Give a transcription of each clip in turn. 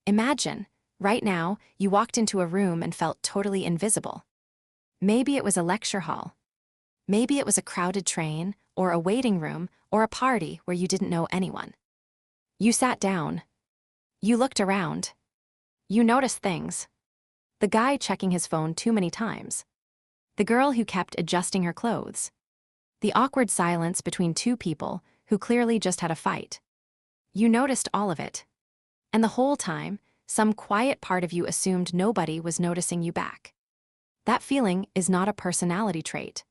Imagine, right now, you walked into a room and felt totally invisible. Maybe it was a lecture hall. Maybe it was a crowded train, or a waiting room, or a party where you didn't know anyone. You sat down. You looked around. You noticed things. The guy checking his phone too many times. The girl who kept adjusting her clothes. The awkward silence between two people who clearly just had a fight. You noticed all of it. And the whole time, some quiet part of you assumed nobody was noticing you back. That feeling is not a personality trait.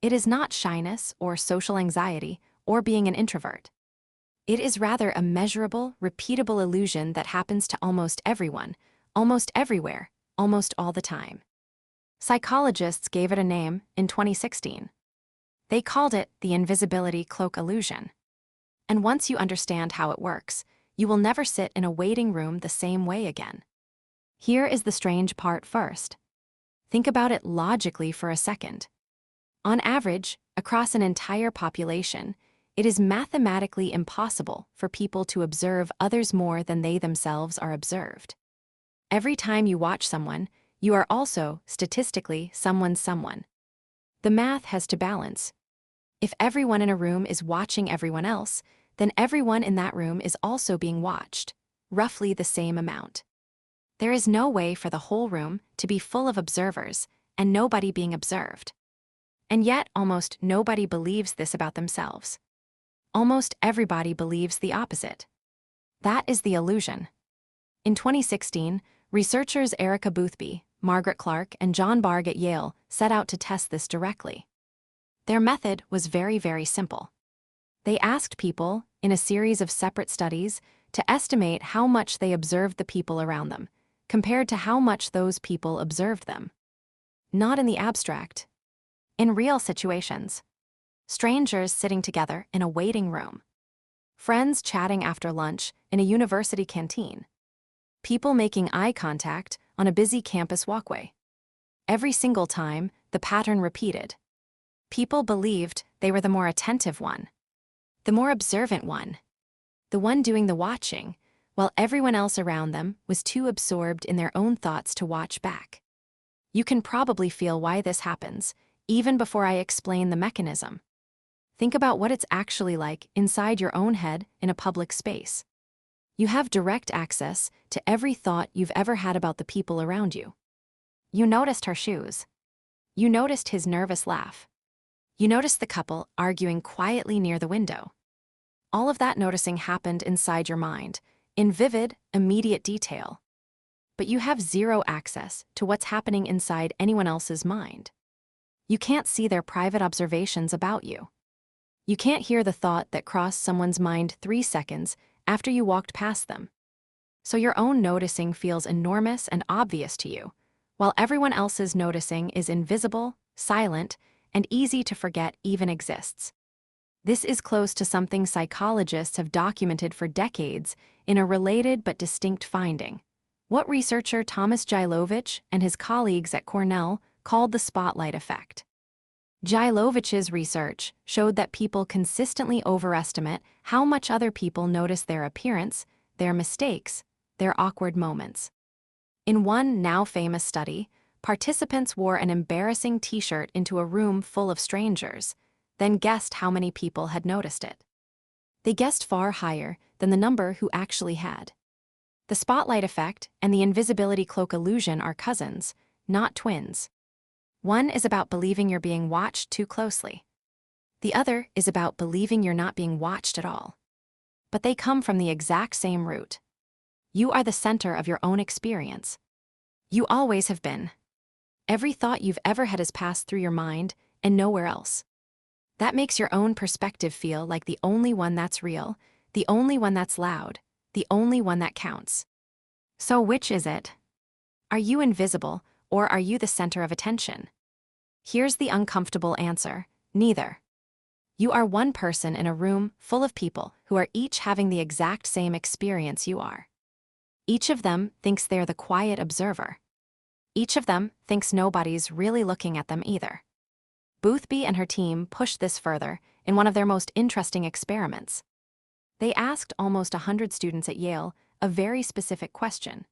It is not shyness or social anxiety or being an introvert. It is rather a measurable, repeatable illusion that happens to almost everyone, almost everywhere, almost all the time. Psychologists gave it a name in 2016. They called it the Invisibility Cloak illusion. And once you understand how it works, you will never sit in a waiting room the same way again. Here is the strange part first. Think about it logically for a second. On average, across an entire population, it is mathematically impossible for people to observe others more than they themselves are observed. Every time you watch someone, you are also, statistically, someone's someone. The math has to balance. If everyone in a room is watching everyone else, then everyone in that room is also being watched, roughly the same amount. There is no way for the whole room to be full of observers and nobody being observed. And yet, almost nobody believes this about themselves. Almost everybody believes the opposite. That is the illusion. In 2016, researchers Erica Boothby, Margaret Clark, and John Barg at Yale set out to test this directly. Their method was very, very simple. They asked people, in a series of separate studies, to estimate how much they observed the people around them, compared to how much those people observed them. Not in the abstract. In real situations. Strangers sitting together in a waiting room. Friends chatting after lunch in a university canteen. People making eye contact on a busy campus walkway. Every single time, the pattern repeated. People believed they were the more attentive one. The more observant one. The one doing the watching, while everyone else around them was too absorbed in their own thoughts to watch back. You can probably feel why this happens, even before I explain the mechanism. Think about what it's actually like inside your own head in a public space. You have direct access to every thought you've ever had about the people around you. You noticed her shoes. You noticed his nervous laugh. You noticed the couple arguing quietly near the window. All of that noticing happened inside your mind, in vivid, immediate detail. But you have zero access to what's happening inside anyone else's mind. You can't see their private observations about you. You can't hear the thought that crossed someone's mind 3 seconds after you walked past them. So your own noticing feels enormous and obvious to you, while everyone else's noticing is invisible, silent, and easy to forget even exists. This is close to something psychologists have documented for decades in a related but distinct finding. What researcher Thomas Jailovich and his colleagues at Cornell called the spotlight effect. Jailovich's research showed that people consistently overestimate how much other people notice their appearance, their mistakes, their awkward moments. In one now-famous study, participants wore an embarrassing t-shirt into a room full of strangers, then guessed how many people had noticed it. They guessed far higher than the number who actually had. The spotlight effect and the invisibility cloak illusion are cousins, not twins. One is about believing you're being watched too closely. The other is about believing you're not being watched at all. But they come from the exact same root. You are the center of your own experience. You always have been. Every thought you've ever had has passed through your mind and nowhere else. That makes your own perspective feel like the only one that's real, the only one that's loud, the only one that counts. So which is it? Are you invisible, or are you the center of attention? Here's the uncomfortable answer: neither. You are one person in a room full of people who are each having the exact same experience you are. Each of them thinks they're the quiet observer. Each of them thinks nobody's really looking at them either. Boothby and her team pushed this further in one of their most interesting experiments. They asked almost 100 students at Yale a very specific question.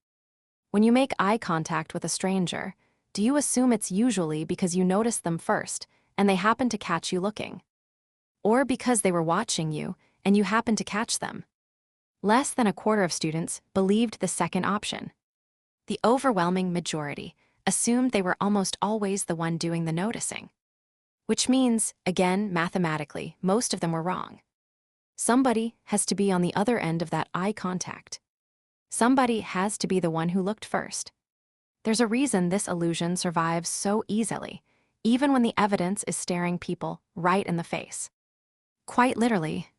When you make eye contact with a stranger, do you assume it's usually because you noticed them first and they happened to catch you looking? Or because they were watching you and you happened to catch them? Less than a quarter of students believed the second option. The overwhelming majority assumed they were almost always the one doing the noticing. Which means, again, mathematically, most of them were wrong. Somebody has to be on the other end of that eye contact. Somebody has to be the one who looked first. There's a reason this illusion survives so easily, even when the evidence is staring people right in the face. Quite literally,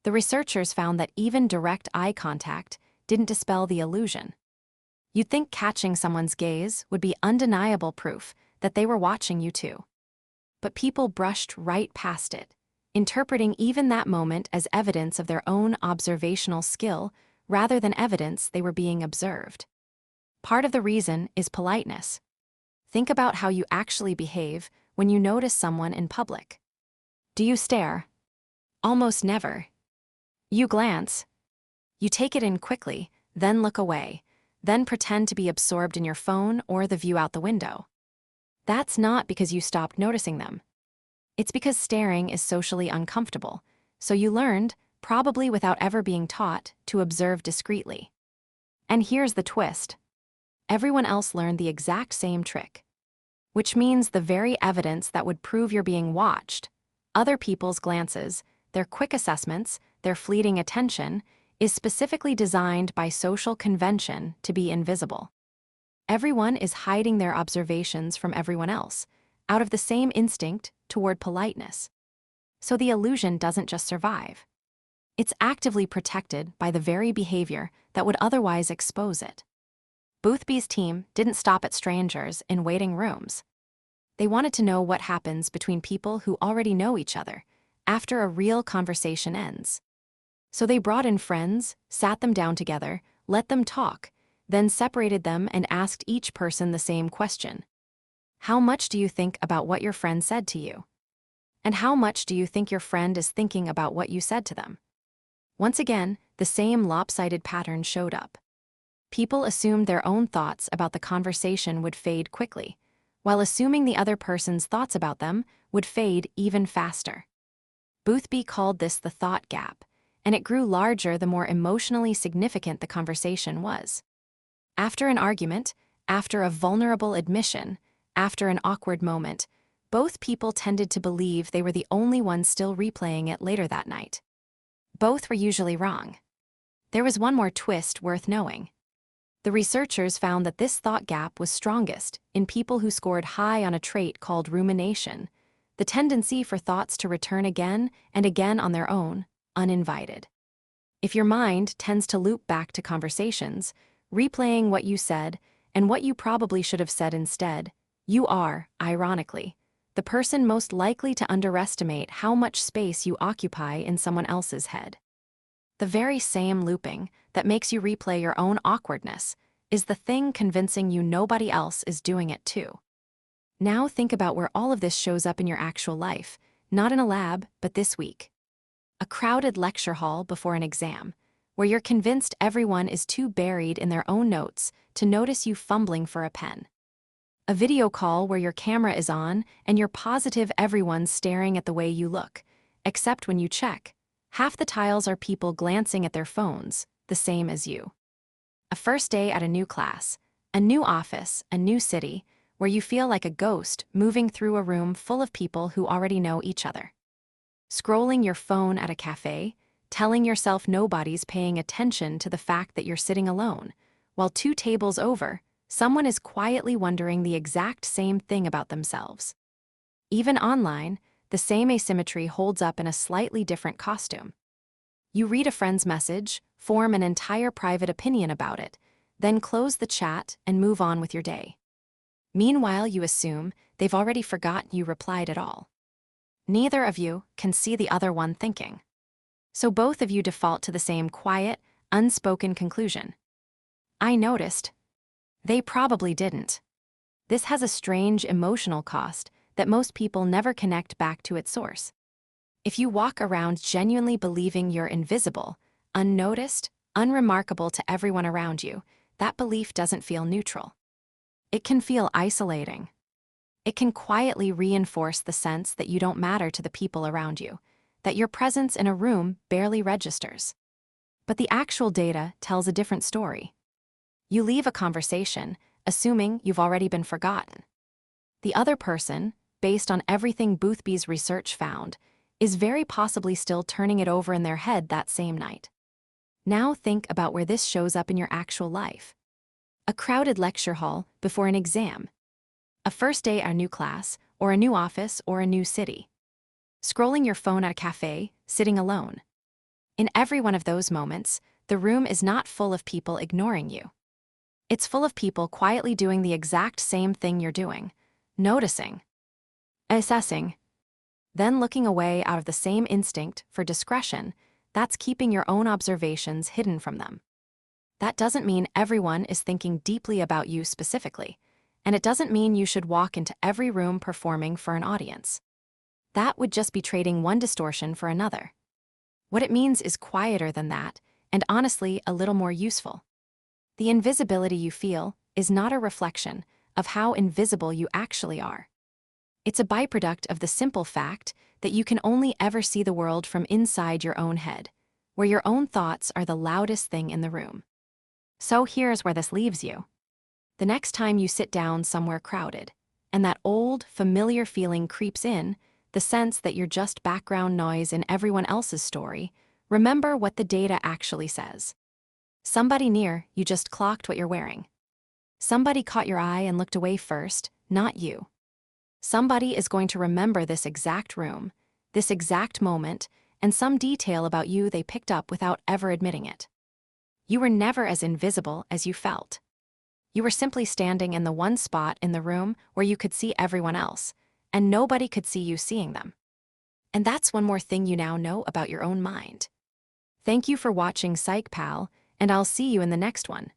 the researchers found that even direct eye contact didn't dispel the illusion. You'd think catching someone's gaze would be undeniable proof that they were watching you too. But people brushed right past it, interpreting even that moment as evidence of their own observational skill rather than evidence they were being observed. Part of the reason is politeness. Think about how you actually behave when you notice someone in public. Do you stare? Almost never. You glance. You take it in quickly, then look away, then pretend to be absorbed in your phone or the view out the window. That's not because you stopped noticing them. It's because staring is socially uncomfortable, so you learned, probably without ever being taught, to observe discreetly. And here's the twist. Everyone else learned the exact same trick. Which means the very evidence that would prove you're being watched, other people's glances, their quick assessments, their fleeting attention, is specifically designed by social convention to be invisible. Everyone is hiding their observations from everyone else, out of the same instinct toward politeness. So the illusion doesn't just survive. It's actively protected by the very behavior that would otherwise expose it. Boothby's team didn't stop at strangers in waiting rooms. They wanted to know what happens between people who already know each other after a real conversation ends. So they brought in friends, sat them down together, let them talk, then separated them and asked each person the same question. How much do you think about what your friend said to you? And how much do you think your friend is thinking about what you said to them? Once again, the same lopsided pattern showed up. People assumed their own thoughts about the conversation would fade quickly, while assuming the other person's thoughts about them would fade even faster. Boothby called this the thought gap, and it grew larger the more emotionally significant the conversation was. After an argument, after a vulnerable admission, after an awkward moment, both people tended to believe they were the only ones still replaying it later that night. Both were usually wrong. There was one more twist worth knowing. The researchers found that this thought gap was strongest in people who scored high on a trait called rumination, the tendency for thoughts to return again and again on their own, uninvited. If your mind tends to loop back to conversations, replaying what you said and what you probably should have said instead, you are, ironically, the person most likely to underestimate how much space you occupy in someone else's head. The very same looping that makes you replay your own awkwardness is the thing convincing you nobody else is doing it too. Now think about where all of this shows up in your actual life, not in a lab, but this week. A crowded lecture hall before an exam, where you're convinced everyone is too buried in their own notes to notice you fumbling for a pen. A video call where your camera is on and you're positive everyone's staring at the way you look, except when you check, half the tiles are people glancing at their phones, the same as you. A first day at a new class, a new office, a new city, where you feel like a ghost moving through a room full of people who already know each other. Scrolling your phone at a cafe, telling yourself nobody's paying attention to the fact that you're sitting alone, while 2 tables over, someone is quietly wondering the exact same thing about themselves. Even online, the same asymmetry holds up in a slightly different costume. You read a friend's message, form an entire private opinion about it, then close the chat and move on with your day. Meanwhile, you assume they've already forgotten you replied at all. Neither of you can see the other one thinking. So both of you default to the same quiet, unspoken conclusion. I noticed. They probably didn't. This has a strange emotional cost that most people never connect back to its source. If you walk around genuinely believing you're invisible, unnoticed, unremarkable to everyone around you, that belief doesn't feel neutral. It can feel isolating. It can quietly reinforce the sense that you don't matter to the people around you, that your presence in a room barely registers. But the actual data tells a different story. You leave a conversation, assuming you've already been forgotten. The other person, based on everything Boothby's research found, is very possibly still turning it over in their head that same night. Now think about where this shows up in your actual life. A crowded lecture hall before an exam. A first day at a new class, or a new office, or a new city. Scrolling your phone at a cafe, sitting alone. In every one of those moments, the room is not full of people ignoring you. It's full of people quietly doing the exact same thing you're doing, noticing, assessing, then looking away out of the same instinct for discretion that's keeping your own observations hidden from them. That doesn't mean everyone is thinking deeply about you specifically, and it doesn't mean you should walk into every room performing for an audience. That would just be trading one distortion for another. What it means is quieter than that, and honestly, a little more useful. The invisibility you feel is not a reflection of how invisible you actually are. It's a byproduct of the simple fact that you can only ever see the world from inside your own head, where your own thoughts are the loudest thing in the room. So here's where this leaves you. The next time you sit down somewhere crowded, and that old, familiar feeling creeps in, the sense that you're just background noise in everyone else's story, remember what the data actually says. Somebody near you just clocked what you're wearing. Somebody caught your eye and looked away first, not you. Somebody is going to remember this exact room, this exact moment, and some detail about you they picked up without ever admitting it. You were never as invisible as you felt. You were simply standing in the one spot in the room where you could see everyone else, and nobody could see you seeing them. And that's one more thing you now know about your own mind. Thank you for watching PsychPal, and I'll see you in the next one.